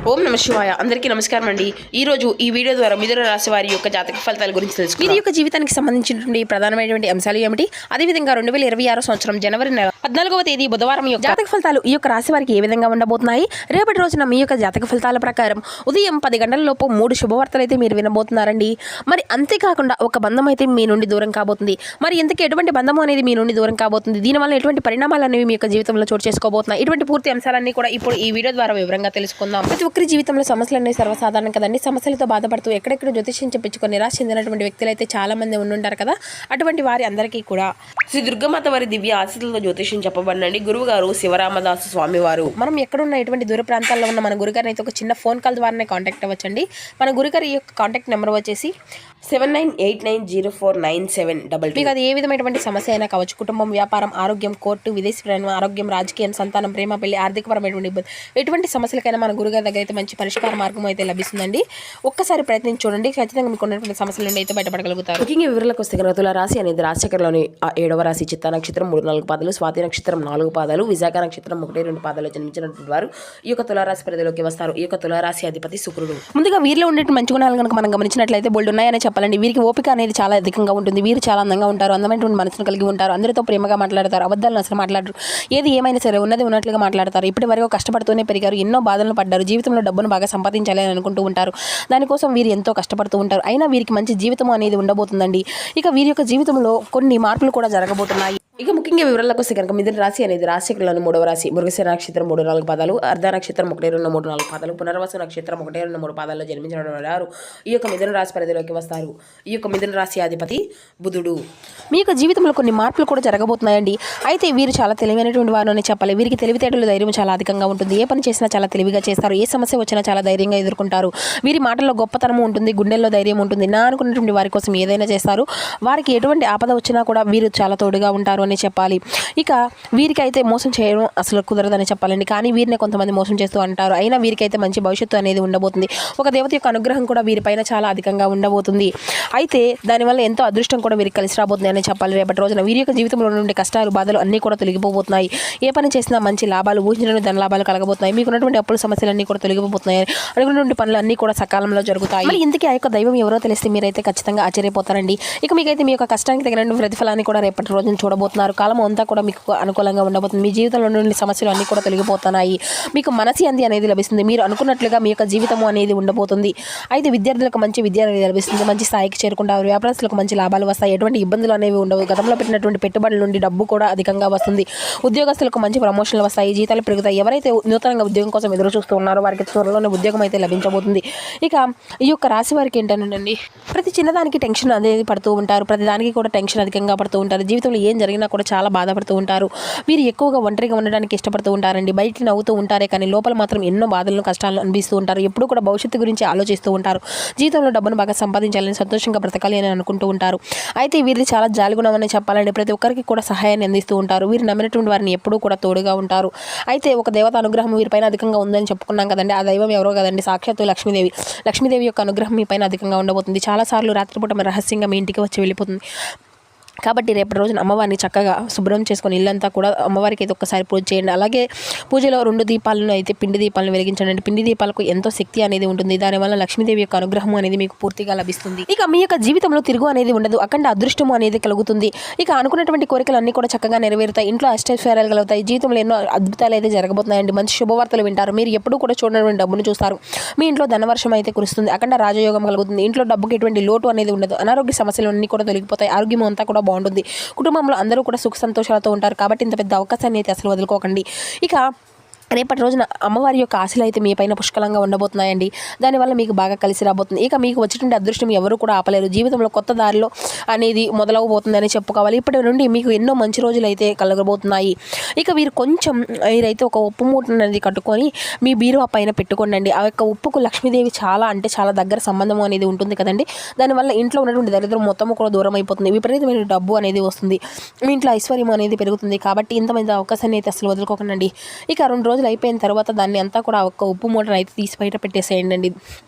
ఓం నమ శివాయ. అందరికీ నమస్కారం అండి. ఈరోజు ఈ వీడియో ద్వారా మిథున రాశి వారి యొక్క జాతక ఫలితాల గురించి తెలుసుకుందాం. వీరి యొక్క జీవితానికి సంబంధించినటువంటి ప్రధానమైనటువంటి అంశాలు ఏమిటి, అదేవిధంగా 2026 సంవత్సరం జనవరి నెల 14వ తేదీ బుధవారం యొక్క జాతక ఫలితాలు ఈ యొక్క రాశి వారికి ఏ విధంగా ఉండబోతున్నాయి, రేపటి రోజున మీ యొక్క జాతక ఫలితాల ప్రకారం ఉదయం 10 గంటల లోపు 3 శుభవార్తలు అయితే మీరు వినబోతున్నారండి. మరి అంతేకాకుండా ఒక బంధం అయితే మీ నుండి దూరం కాబోతుంది. మరి ఇంతకీ ఎటువంటి బంధం అనేది మీ నుండి దూరం కాబోతుంది, దీనివల్ల ఎటువంటి పరిణామాలు అనేవి మీ యొక్క జీవితంలో చోటు చేసుకోబోతున్నాయి, ఇటువంటి పూర్తి అంశాలన్నీ కూడా ఇప్పుడు ఈ వీడియో ద్వారా వివరంగా తెలుసుకుందాం. ప్రతి ఒక్కరి జీవితంలో సమస్యలు అనేవి సర్వసాధారణం కదండి. సమస్యలతో బాధపడుతూ ఎక్కడెక్కడ జ్యోతిష్యం చెప్పించుకొని నిరాశ చెందినటువంటి వ్యక్తులు అయితే చాలా మంది ఉండుంటారు కదా. అటువంటి వారి అందరికీ కూడా శ్రీ దుర్గమాత వారి దివ్య ఆశీస్సులతో జ్యోతిష్యం చెప్పబడినండి. గురువు గారు శివరామదాసు స్వామి వారు. మనం ఎక్కడున్న ఎటువంటి దూర ప్రాంతాల్లో ఉన్న మన గురుగారిని అయితే ఒక చిన్న ఫోన్ కాల్ ద్వారానే కాంటాక్ట్ అవ్వచ్చండి. మన గురుగారి యొక్క కాంటాక్ట్ నెంబర్ వచ్చేసి 7989049722. మీకు అది ఏ విధమైనటువంటి సమస్య అయినా కావచ్చు, కుటుంబం, వ్యాపారం, ఆరోగ్యం, కోర్టు, విదేశీ ప్రయాణం, ఆరోగ్యం, రాజకీయం, సంతానం, ప్రేమ, పెళ్లి, ఆర్థికపరమైనటువంటి ఇబ్బంది, ఎటువంటి సమస్యలకైనా మన గురుగారి దగ్గర అయితే మంచి పరిష్కార మార్గం అయితే లభిస్తుందండి. ఒక్కసారి ప్రయత్నించి చూడండి, ఖచ్చితంగా మీకు ఉన్నటువంటి సమస్యల నుండి అయితే బయటపడగలుగుతారు. ముఖ్యంగా వివరాలకు వస్తే కనుక తుల రాశి అనేది రాశిచక్రంలోని 7వ రాశి. చిత్తా నక్షత్రం 3-4 పాదాలు, స్వాతి నక్షత్రం 4 పాదాలు, విశాఖ నక్షత్రం 1-2 పాదాలు జన్మించినటువంటి వారు ఈ యొక్క తులారాశి పరిధిలోకి వస్తారు. ఈ యొక్క తులారాశి అధిపతి శుక్రుడు. ముందుగా వీరిలో ఉండే మంచి గుణాలు కనుక మనం గమనించినట్లయితే బోల్డ్ ఉన్నాయని చెప్పాలండి. వీరికి ఓపిక అనేది చాలా అధికంగా ఉంటుంది. వీరు చాలా అందంగా ఉంటారు, అందమైనటువంటి మనసును కలిగి ఉంటారు, అందరితో ప్రేమగా మాట్లాడతారు, అబద్ధాలను అసలు మాట్లాడరు. ఏది ఏమైనా సరే ఉన్నది ఉన్నట్లుగా మాట్లాడతారు. ఇప్పటి వరకు కష్టపడుతూనే పెరిగారు, ఎన్నో బాధలను పడ్డారు, జీవితంలో డబ్బును బాగా సంపాదించాలి అని అనుకుంటూ ఉంటారు. దానికోసం వీరు ఎంతో కష్టపడుతూ ఉంటారు. అయినా వీరికి మంచి జీవితం అనేది ఉండబోతుందండి. ఇక వీరి యొక్క జీవితంలో కొన్ని మార్పులు కూడా జరగబోతున్నాయి. ఇక ముఖ్యంగా వివరాలకు వస్తే కనుక మిథున రాశి అనేది రాశిచక్రంలోని 3వ రాశి. మృగశిర నక్షత్రం 3-4 పాదాలు, అర్ధ నక్షత్రం 1-2-3-4 పాదాలు, పునర్వసు నక్షత్రం 1-2-3 పాదాల్లో జన్మించిన వారు ఈ యొక్క మిథున రాశి పరిధిలోకి వస్తారు. ఈ యొక్క మిథున రాశి అధిపతి బుధుడు. మీ యొక్క జీవితంలో కొన్ని మార్పులు కూడా జరగబోతున్నాయండి. అయితే వీరు చాలా తెలివైనటువంటి వారు అని చెప్పాలి. వీరికి తెలివితేటలు, ధైర్యం చాలా అధికంగా ఉంటుంది. ఏ పని చేసినా చాలా తెలివిగా చేస్తారు. ఏ సమస్య వచ్చినా చాలా ధైర్యంగా ఎదుర్కొంటారు. వీరి మాటల్లో గొప్పతనం ఉంటుంది, గుండెల్లో ధైర్యం ఉంటుంది. నా అనుకున్నటువంటి వారి కోసం ఏదైనా చేస్తారు. వారికి ఎటువంటి ఆపద వచ్చినా కూడా వీరు చాలా తోడుగా ఉంటారు అని చెప్పాలి. ఇక వీరికైతే మోసం చేయడం అసలు కుదరదని చెప్పాలండి. కానీ వీరిని కొంతమంది మోసం చేస్తూ అంటారు. అయినా వీరికైతే మంచి భవిష్యత్తు అనేది ఉండబోతుంది. ఒక దేవత యొక్క అనుగ్రహం కూడా వీరిపైన చాలా అధికంగా ఉండబోతుంది. అయితే దానివల్ల ఎంతో అదృష్టం కూడా వీరికి కలిసి రాబోతుంది అని చెప్పాలి. రేపటి రోజున వీరి యొక్క జీవితంలో నుండి కష్టాలు, బాధలు అన్నీ కూడా తొలగిపోతున్నాయి. ఏ పని చేసినా మంచి లాభాలు, ఊహించిన ధన లాభాలు కలగబోతున్నాయి. మీకున్నటువంటి అప్పుల సమస్యలన్నీ కూడా తొలగిపోతున్నాయి. అనుకున్నటువంటి పనులు అన్నీ కూడా సకాలంలో జరుగుతాయి. మరి ఇంతకీ ఆ యొక్క దైవం ఎవరో తెలిస్తే మీరైతే ఖచ్చితంగా ఆశ్చర్యపోతారండి. ఇక మీకైతే మీ యొక్క కష్టానికి తగిన ప్రతిఫలాన్ని కూడా రేపటి రోజున చూడబోతున్నారు. కాలం అంతా కూడా మీకు అనుకూలంగా ఉండబోతుంది. మీ జీవితంలో నుండి సమస్యలు అన్నీ కూడా తొలగిపోతున్నాయి. మీకు మనశ్శాంతి అనేది లభిస్తుంది. మీరు అనుకున్నట్లుగా మీ యొక్క జీవితం అనేది ఉండబోతుంది. అయితే విద్యార్థులకు మంచి విద్య అనేది లభిస్తుంది. మంచి స్థాయికి చేరుకుంటారు. వ్యాపారస్తులకు మంచి లాభాలు వస్తాయి. ఎటువంటి ఇబ్బందులు అనేవి ఉండవు. గతంలో పెట్టినటువంటి పెట్టుబడుల నుండి డబ్బు కూడా అధికంగా వస్తుంది. ఉద్యోగస్తులకు మంచి ప్రమోషన్లు వస్తాయి, జీతాలు పెరుగుతాయి. ఎవరైతే నూతనంగా ఉద్యోగం కోసం ఎదురు చూస్తూ ఉన్నారో వారికి త్వరలోనే ఉద్యోగం అయితే లభించబోతుంది. ఇక ఈ యొక్క రాశి వారికి ఏంటండి, ప్రతి చిన్నదానికి టెన్షన్ అనేది పడుతూ ఉంటారు. ప్రతి దానికి కూడా టెన్షన్ అధికంగా పడుతూ ఉంటారు. జీవితంలో ఏం జరిగినా కూడా చాలా బాధపడుతూ ఉంటారు. వీరు ఎక్కువగా ఒంటరిగా ఉండడానికి ఇష్టపడుతూ ఉంటారండి. బయటికి నవ్వుతూ ఉంటారే కానీ లోపల మాత్రం ఎన్నో బాధలను, కష్టాలను అనిపిస్తూ ఉంటారు. ఎప్పుడు కూడా భవిష్యత్తు గురించి ఆలోచిస్తూ ఉంటారు. జీవితంలో డబ్బును బాగా సంపాదించాలని, సంతోషంగా బ్రతకాలి అని అనుకుంటూ ఉంటారు. అయితే వీరిది చాలా జాలిగుణం అని చెప్పాలండి. ప్రతి ఒక్కరికి కూడా సహాయాన్ని అందిస్తూ ఉంటారు. వీరు నమ్మినటువంటి వారిని ఎప్పుడూ కూడా తోడుగా ఉంటారు. అయితే ఒక దేవత అనుగ్రహం వీరిపైన అధికంగా ఉందని చెప్పుకున్నాం కదండి. ఆ దైవం ఎవరో కదండి, సాక్షాత్తు లక్ష్మీదేవి. లక్ష్మీదేవి యొక్క అనుగ్రహం మీ పైన అధికంగా ఉండబోతుంది. చాలాసార్లు రాత్రిపూట రహస్యంగా మీ ఇంటికి వచ్చి వెళ్ళిపోతుంది. కాబట్టి రేపటి రోజున అమ్మవారిని చక్కగా శుభ్రం చేసుకొని ఇల్లంతా కూడా అమ్మవారికి అయితే ఒక్కసారి పూజ చేయండి. అలాగే పూజలో 2 దీపాలను అయితే పిండి దీపాలను వెలిగించండి. పిండి దీపాలకు ఎంతో శక్తి అనేది ఉంటుంది. దానివల్ల లక్ష్మీదేవి యొక్క అనుగ్రహం అనేది మీకు పూర్తిగా లభిస్తుంది. ఇక మీ యొక్క జీవితంలో తిరుగు అనేది ఉండదు. అఖండ అదృష్టము అనేది కలుగుతుంది. ఇక అనుకున్నటువంటి కోరికలు అన్నీ కూడా చక్కగా నెరవేరుతాయి. ఇంట్లో అష్టైశ్వర్యాలు కలుగుతాయి. జీవితంలో ఎన్నో అద్భుతాలు అయితే జరగబోతున్నాయండి. మంచి శుభవార్తలు వింటారు. మీరు ఎప్పుడు కూడా చూడనటువంటి డబ్బును చూస్తారు. మీ ఇంట్లో ధనవర్షం అయితే కురుస్తుంది. అఖండ రాజయోగం కలుగుతుంది. ఇంట్లో డబ్బుకి ఎటువంటి లోటు అనేది ఉండదు. అనారోగ్య సమస్యలు అన్నీ కూడా తొలగిపోతాయి. ఆరోగ్యం అంతా కూడా బాగుంటుంది. కుటుంబంలో అందరూ కూడా సుఖ సంతోషాలతో ఉంటారు. కాబట్టి ఇంత పెద్ద అవకాశాన్ని అయితే అసలు వదులుకోకండి. ఇక రేపటి రోజున అమ్మవారి యొక్క ఆశలు అయితే మీ పైన పుష్కలంగా ఉండబోతున్నాయండి. దానివల్ల మీకు బాగా కలిసి రాబోతుంది. ఇక మీకు వచ్చేటువంటి అదృష్టం ఎవరు కూడా ఆపలేరు. జీవితంలో కొత్త దారిలో అనేది మొదలవబోతుందని చెప్పుకోవాలి. ఇప్పటి నుండి మీకు ఎన్నో మంచి రోజులు అయితే కలగబోతున్నాయి. ఇక వీరైతే ఒక ఉప్పు మూట అనేది కట్టుకొని మీ బీరువా పైన పెట్టుకోండి. ఆ యొక్క ఉప్పుకు లక్ష్మీదేవి చాలా అంటే చాలా దగ్గర సంబంధం అనేది ఉంటుంది కదండి. దానివల్ల ఇంట్లో ఉన్నటువంటి దరిద్రం మొత్తం కూడా దూరం అయిపోతుంది. విపరీతమైన డబ్బు అనేది వస్తుంది. మీ ఇంట్లో ఐశ్వర్యం అనేది పెరుగుతుంది. కాబట్టి ఇంతమంది అవకాశాన్ని అయితే అసలు వదులుకోకండి. ఇక 2 రోజులు అయిపోయిన తర్వాత దాన్ని అంతా కూడా ఒక ఉప్పు మూటను అయితే తీసి బయట పెట్టేసేయండి.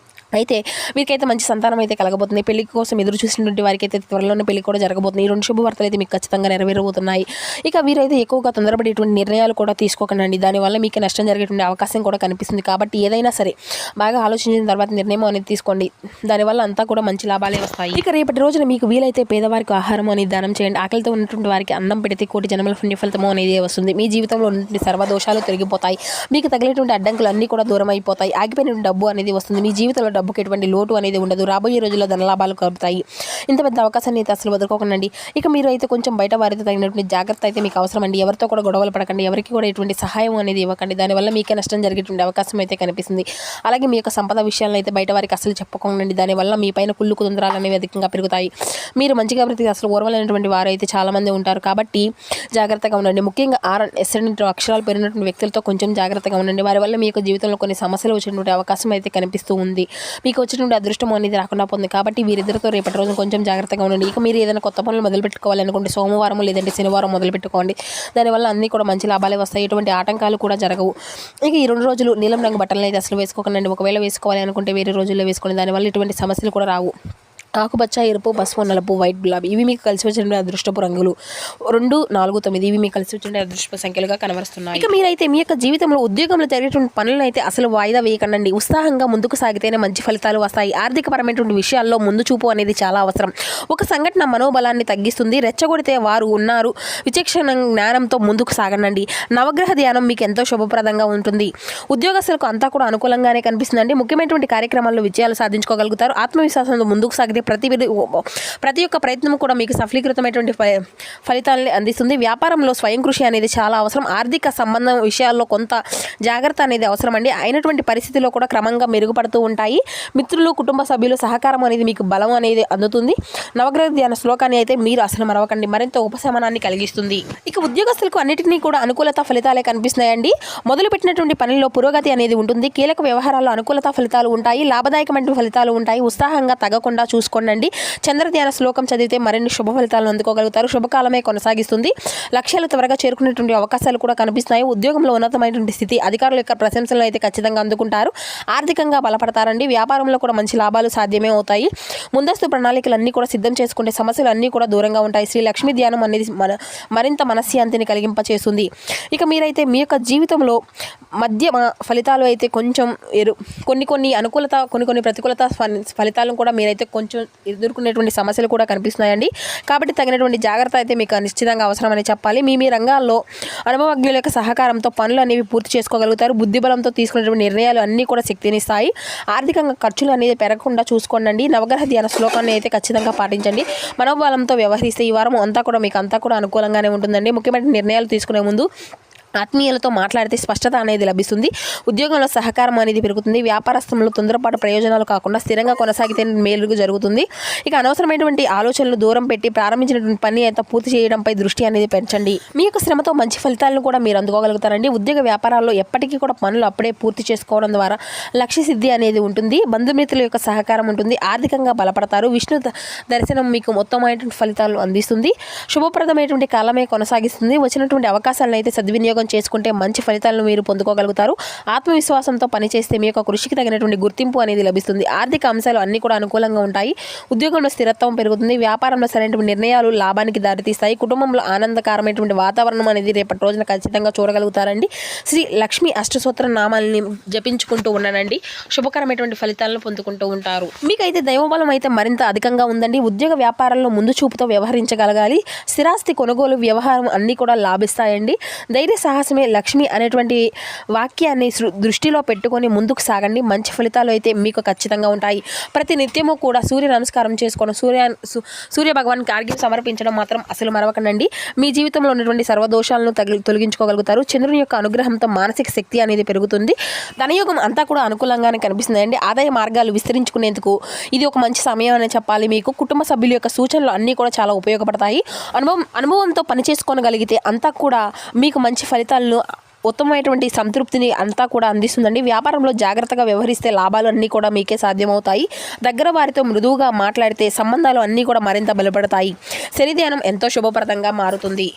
అయితే వీరికైతే మంచి సంతానం అయితే కలగబోతుంది. పెళ్లి కోసం ఎదురు చూసినటువంటి వారికి అయితే త్వరలోనే పెళ్లి కూడా జరగబోతుంది. ఈ 2 శుభవార్తలు అయితే మీకు ఖచ్చితంగా నెరవేరబోతున్నాయి. ఇక వీరైతే ఎక్కువగా తొందరపడి ఇటువంటి నిర్ణయాలు కూడా తీసుకోకండి. దానివల్ల మీకు నష్టం జరిగేటువంటి అవకాశం కూడా కనిపిస్తుంది. కాబట్టి ఏదైనా సరే బాగా ఆలోచించిన తర్వాత నిర్ణయం అనేది తీసుకోండి. దానివల్ల అంతా కూడా మంచి లాభాలే వస్తాయి. ఇక రేపటి రోజున మీకు వీలైతే పేదవారికి ఆహారం అనేది దానం చేయండి. ఆకలితో ఉన్నటువంటి వారికి అన్నం పెడితే కోటి జన్మల పుణ్య ఫలితము అనేది వస్తుంది. మీ జీవితంలో ఉన్నటువంటి సర్వదోషాలు తొలగిపోతాయి. మీకు తగిలేటువంటి అడ్డంకులు అన్నీ కూడా దూరం అయిపోతాయి. ఆగిపోయిన డబ్బు అనేది వస్తుంది. మీ జీవితంలో డబ్బుకి ఎటువంటి లోటు అనేది ఉండదు. రాబోయే రోజుల్లో ధనలాభాలు కలుగుతాయి. ఇంత పెద్ద అవకాశాన్ని అయితే అసలు వదులుకోకండి. ఇక మీరు అయితే కొంచెం బయట వారితో తగినటువంటి జాగ్రత్త అయితే మీకు అవసరం అండి. ఎవరితో కూడా గొడవలు పడకండి. ఎవరికి కూడా ఎటువంటి సహాయం అనేది ఇవ్వకండి. దానివల్ల మీకే నష్టం జరిగేటువంటి అవకాశం అయితే కనిపిస్తుంది. అలాగే మీ యొక్క సంపద విషయాలను అయితే బయట వారికి అసలు చెప్పుకోకండి. దానివల్ల మీ పైన కుళ్ళు కుతంత్రాలు అనేవి అధికంగా పెరుగుతాయి. మీరు మంచిగా బ్రతికి అసలు ఓర్వలేనటువంటి వారు అయితే చాలామంది ఉంటారు. కాబట్టి జాగ్రత్తగా ఉండండి. ముఖ్యంగా RN అక్షరాలు పెరిగినటువంటి వ్యక్తులతో కొంచెం జాగ్రత్తగా ఉండండి. వారి వల్ల మీ యొక్క జీవితంలో కొన్ని సమస్యలు వచ్చేటువంటి అవకాశం అయితే కనిపిస్తూ ఉంది. మీకు వచ్చినటువంటి అదృష్టం అనేది రాకుండా పోతుంది. కాబట్టి వీరిద్దరితో రేపటి రోజు కొంచెం జాగ్రత్తగా ఉండండి. ఇక మీరు ఏదైనా కొత్త పనులు మొదలు పెట్టుకోవాలనుకుంటే సోమవారం లేదంటే శనివారం మొదలు పెట్టుకోండి. దానివల్ల అన్నీ కూడా మంచి లాభాలే వస్తాయి. ఎటువంటి ఆటంకాలు కూడా జరగవు. ఇక ఈ 2 రోజులు నీలం రంగు బట్టలను అయితే అసలు వేసుకోకండి. ఒకవేళ వేసుకోవాలి అనుకుంటే వేరే రోజుల్లో వేసుకోండి. దానివల్ల ఎటువంటి సమస్యలు కూడా రావు. ఆకుపచ్చ, ఎరుపు, పసుపు, నలుపు, వైట్, గులాబీ ఇవి మీకు కలిసి వచ్చిన అదృష్టపు రంగులు. 2, 4, 9 ఇవి మీకు కలిసి వచ్చిన అదృష్టపు సంఖ్యలుగా కనబరుస్తున్నాయి. ఇక మీరైతే మీ యొక్క జీవితంలో ఉద్యోగంలో జరిగేటువంటి పనులను అయితే అసలు వాయిదా వేయకండి. ఉత్సాహంగా ముందుకు సాగితేనే మంచి ఫలితాలు వస్తాయి. ఆర్థికపరమైనటువంటి విషయాల్లో ముందు చూపు అనేది చాలా అవసరం. ఒక సంఘటన మనోబలాన్ని తగ్గిస్తుంది. రెచ్చగొడితే వారు ఉన్నారు. విచక్షణ జ్ఞానంతో ముందుకు సాగండి. నవగ్రహ ధ్యానం మీకు ఎంతో శుభప్రదంగా ఉంటుంది. ఉద్యోగస్తులకు అంతా కూడా అనుకూలంగానే కనిపిస్తుందండి. ముఖ్యమైనటువంటి కార్యక్రమాల్లో విజయాలు సాధించుకోగలుగుతారు. ఆత్మవిశ్వాసంతో ముందుకు సాగితే ప్రతి ఒక్క ప్రయత్నం కూడా మీకు సఫలీకృతమైనటువంటి ఫలితాలని అందిస్తుంది. వ్యాపారంలో స్వయం కృషి అనేది చాలా అవసరం. ఆర్థిక సంబంధం విషయాల్లో కొంత జాగ్రత్త అనేది అవసరం అండి. అయినటువంటి పరిస్థితుల్లో కూడా క్రమంగా మెరుగుపడుతూ ఉంటాయి. మిత్రులు, కుటుంబ సభ్యులు సహకారం అనేది మీకు బలం అనేది అందుతుంది. నవగ్రహ ధ్యాన శ్లోకాన్ని అయితే మీరు అసలు మరవకండి. మరింత ఉపశమనాన్ని కలిగిస్తుంది. ఇక ఉద్యోగస్తులకు అన్నిటినీ కూడా అనుకూలత ఫలితాలే కనిపిస్తున్నాయండి. మొదలుపెట్టినటువంటి పనిలో పురోగతి అనేది ఉంటుంది. కీలక వ్యవహారాల్లో అనుకూలత ఫలితాలు ఉంటాయి. లాభదాయకమైన ఫలితాలు ఉంటాయి. ఉత్సాహంగా తగ్గకుండా చూసుకోండి. చంద్రధ్యాన శ్లోకం చదివితే మరిన్ని శుభ ఫలితాలను అందుకోగలుగుతారు. శుభకాలమే కొనసాగిస్తుంది. లక్ష్యాలు త్వరగా చేరుకునేటువంటి అవకాశాలు కూడా కనిపిస్తున్నాయి. ఉద్యోగంలో ఉన్నతమైనటువంటి స్థితి, అధికారుల యొక్క ప్రశంసలను అయితే ఖచ్చితంగా అందుకుంటారు. ఆర్థికంగా బలపడతారండి. వ్యాపారంలో కూడా మంచి లాభాలు సాధ్యమే అవుతాయి. ముందస్తు ప్రణాళికలన్నీ కూడా సిద్ధం చేసుకుంటే సమస్యలు అన్నీ కూడా దూరంగా ఉంటాయి. శ్రీ లక్ష్మీ ధ్యానం అనేది మరింత మనశ్శాంతిని కలిగింపచేస్తుంది. ఇక మీరైతే మీ యొక్క జీవితంలో మధ్య ఫలితాలు అయితే కొంచెం కొన్ని అనుకూలత, కొన్ని ప్రతికూలత ఫలితాలను కూడా మీరైతే కొంచెం ఎదుర్కొనేటువంటి సమస్యలు కూడా కనిపిస్తున్నాయండి. కాబట్టి తగినటువంటి జాగ్రత్త అయితే మీకు నిశ్చితంగా అవసరమని చెప్పాలి. మీ రంగాల్లో అనుభవజ్ఞుల యొక్క సహకారంతో పనులు అనేవి పూర్తి చేసుకోగలుగుతారు. బుద్ధిబలంతో తీసుకునేటువంటి నిర్ణయాలు అన్నీ కూడా శక్తినిస్తాయి. ఆర్థికంగా ఖర్చులు అనేది పెరగకుండా చూసుకోండి. నవగ్రహ ధ్యాన శ్లోకాన్ని అయితే ఖచ్చితంగా పాటించండి. మనోబలంతో వ్యవహరిస్తే ఈ వారం అంతా కూడా మీకు అనుకూలంగానే ఉంటుందండి. ముఖ్యమైన నిర్ణయాలు తీసుకునే ముందు ఆత్మీయులతో మాట్లాడితే స్పష్టత అనేది లభిస్తుంది. ఉద్యోగంలో సహకారం అనేది పెరుగుతుంది. వ్యాపారస్థంలో తొందరపాటు ప్రయోజనాలు కాకుండా స్థిరంగా కొనసాగితే మేలు జరుగుతుంది. ఇక అనవసరమైనటువంటి ఆలోచనలు దూరం పెట్టి ప్రారంభించినటువంటి పని అయితే పూర్తి చేయడంపై దృష్టి అనేది పెంచండి. మీ యొక్క శ్రమతో మంచి ఫలితాలను కూడా మీరు అందుకోగలుగుతారండి. ఉద్యోగ వ్యాపారాల్లో ఎప్పటికీ కూడా పనులు అప్పుడే పూర్తి చేసుకోవడం ద్వారా లక్ష్య సిద్ధి అనేది ఉంటుంది. బంధుమిత్రుల యొక్క సహకారం ఉంటుంది. ఆర్థికంగా బలపడతారు. విష్ణు దర్శనం మీకు మొత్తమైనటువంటి ఫలితాలు అందిస్తుంది. శుభప్రదమైనటువంటి కాలమే కొనసాగిస్తుంది. వచ్చినటువంటి అవకాశాలను అయితే సద్వినియోగం చేసుకుంటే మంచి ఫలితాలను మీరు పొందుకోగలుగుతారు. ఆత్మవిశ్వాసంతో పనిచేస్తే మీ యొక్క కృషికి తగినటువంటి గుర్తింపు అనేది లభిస్తుంది. ఆర్థిక అంశాలు అన్ని కూడా అనుకూలంగా ఉంటాయి. ఉద్యోగంలో స్థిరత్వం పెరుగుతుంది. వ్యాపారంలో సరైనటువంటి నిర్ణయాలు లాభానికి దారితీస్తాయి. కుటుంబంలో ఆనందకరమైనటువంటి వాతావరణం అనేది రేపటి రోజున ఖచ్చితంగా చూడగలుగుతారండి. శ్రీ లక్ష్మీ అష్టసూత్ర నామాలని జపించుకుంటూ ఉన్నానండి. శుభకరమైనటువంటి ఫలితాలను పొందుకుంటూ ఉంటారు. మీకైతే దైవబలం అయితే మరింత అధికంగా ఉందండి. ఉద్యోగ వ్యాపారాల్లో ముందు చూపుతో వ్యవహరించగలగాలి. స్థిరాస్తి కొనుగోలు వ్యవహారం అన్నీ కూడా లాభిస్తాయండి. ధైర్య సాహసమే లక్ష్మి అనేటువంటి వాక్యాన్ని దృష్టిలో పెట్టుకొని ముందుకు సాగండి. మంచి ఫలితాలు అయితే మీకు ఖచ్చితంగా ఉంటాయి. ప్రతి నిత్యము కూడా సూర్య నమస్కారం చేసుకోవడం, సూర్య భగవాన్కి ఆర్ఘ్యం సమర్పించడం మాత్రం అసలు మరవకండి. మీ జీవితంలో ఉన్నటువంటి సర్వదోషాలను తొలగించుకోగలుగుతారు. చంద్రుని యొక్క అనుగ్రహంతో మానసిక శక్తి అనేది పెరుగుతుంది. ధనయోగం అంతా కూడా అనుకూలంగానే కనిపిస్తుందండి. ఆదాయ మార్గాలు విస్తరించుకునేందుకు ఇది ఒక మంచి సమయం అని చెప్పాలి. మీకు కుటుంబ సభ్యుల యొక్క సూచనలు అన్నీ కూడా చాలా ఉపయోగపడతాయి. అనుభవంతో పని చేసుకోగలిగితే అంతా కూడా మీకు మంచి ఫలితాలను, ఉత్తమమైనటువంటి సంతృప్తిని అంతా కూడా అందిస్తుందండి. వ్యాపారంలో జాగ్రత్తగా వ్యవహరిస్తే లాభాలు అన్నీ కూడా మీకే సాధ్యమవుతాయి. దగ్గర వారితో మృదువుగా మాట్లాడితే సంబంధాలు అన్నీ కూడా మరింత బలపడతాయి. శని ధ్యానం ఎంతో శుభప్రదంగా మారుతుంది.